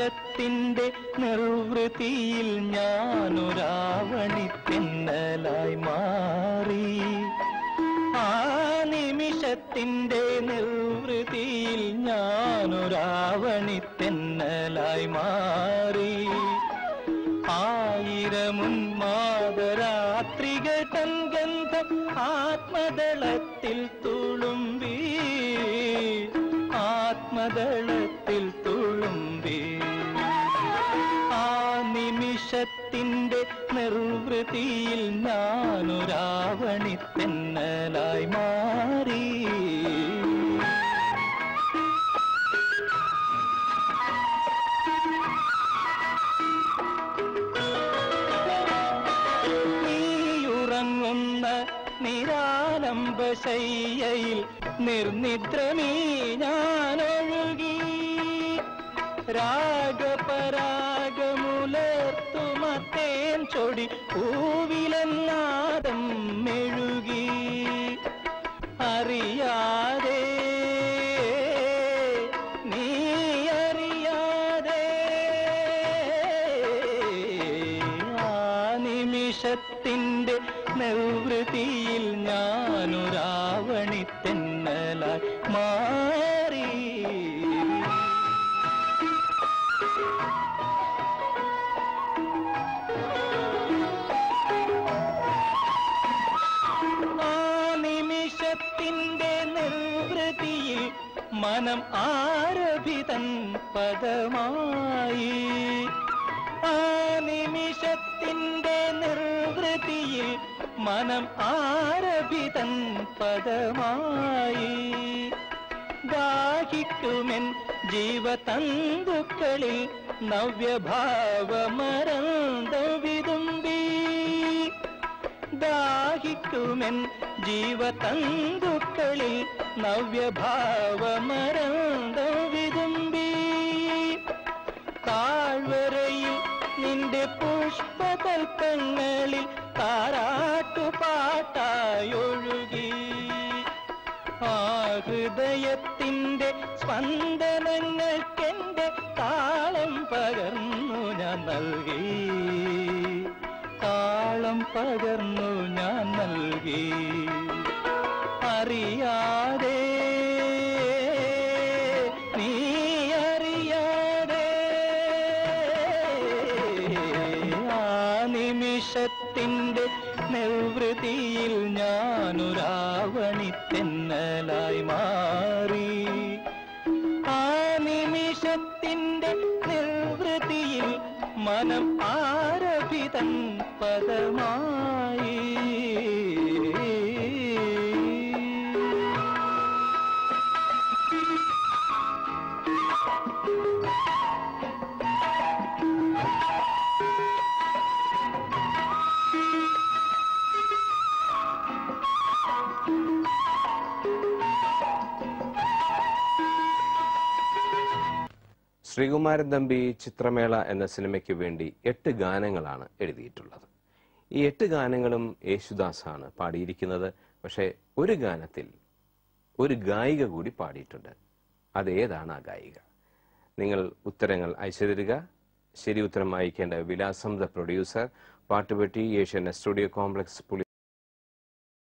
നിമിഷത്തിന്റെ നിർവൃതിയിൽ ഞാനൊരാവണിത്തെന്നലായി മാറി. ആ നിമിഷത്തിന്റെ നിർവൃതിയിൽ ഞാനൊരാവണിത്തെന്നലായി മാറി. ആയിരമുന്മാദരാത്രികൾ തൻ ഗന്ധം ആത്മദളത്തിൽ തുളുമ്പി, ആത്മദളത്തിൽ തുളുമ്പി. ആ നിമിഷത്തിന്റെ നിർവൃതിയിൽ ഞാനൊരാവണിത്തെന്നലായി മാറി. നിരാലംബശയ്യയിൽ നിർനിദ്രമീ ഞാനൊഴുകി. രാഗപരാഗമുലർത്തുമത്തേൻ ചൊടി പൂവിലെന്നാദം മെഴുകി. അറിയാതെ നീ അറിയാതെ ആ നിമിഷത്തിന്റെ നിർവൃതിയിൽ ഞാനൊരാവണിത്തെന്നലായി മാറി. ആ നിമിഷത്തിന്റെ നിർവൃതിയിൽ മനം ആരഭിതൻ പദമായി. ആ നിമിഷത്തിന്റെ നിർവൃതിയിൽ മനം ആരഭിതൻ പദമായി. ദാഹിക്കുമെൻ ജീവതന്തുക്കളിൽ നവ്യഭാവമരന്തം വിതുമ്പി. ദാഹിക്കുമെൻ ജീവതന്തുക്കളിൽ നവ്യഭാവമരന്തം വിതുമ്പി. താഴ്വരയിൽ നിന്റെ പുഷ്പതൽപ്പങ്ങളിൽ താരാട്ടുപാട്ടായൊഴുകി. ആ ഹൃദയത്തിന്റെ സ്പന്ദനങ്ങൾക്കെന്റെ താളം പകർന്നു ഞാൻ നൽകി, താളം പകർന്നു ഞാൻ നൽകി. അറിയാതെ നീ അറിയാതെ ആ നിമിഷത്തിന്റെ നിർവൃതിയിൽ ഞാനൊരാവണിത്തെന്നലായി മാറി. ആ നിമിഷത്തിന്റെ നിർവൃതിയിൽ മനം ആരഭിതൻ പദമായി. ശ്രീകുമാരൻ തമ്പി ചിത്രമേള എന്ന സിനിമയ്ക്ക് വേണ്ടി 8 ഗാനങ്ങളാണ് എഴുതിയിട്ടുള്ളത്. ഈ 8 ഗാനങ്ങളും യേശുദാസാണ് പാടിയിരിക്കുന്നത്. പക്ഷേ ഒരു ഗാനത്തിൽ ഒരു ഗായിക കൂടി പാടിയിട്ടുണ്ട്. അതേതാണ് ആ ഗായിക? നിങ്ങൾ ഉത്തരങ്ങൾ അയച്ചു തരിക. ശരി ഉത്തരം അയക്കേണ്ട വിലാസം the producer, Pattupetti, Asianet studio complex,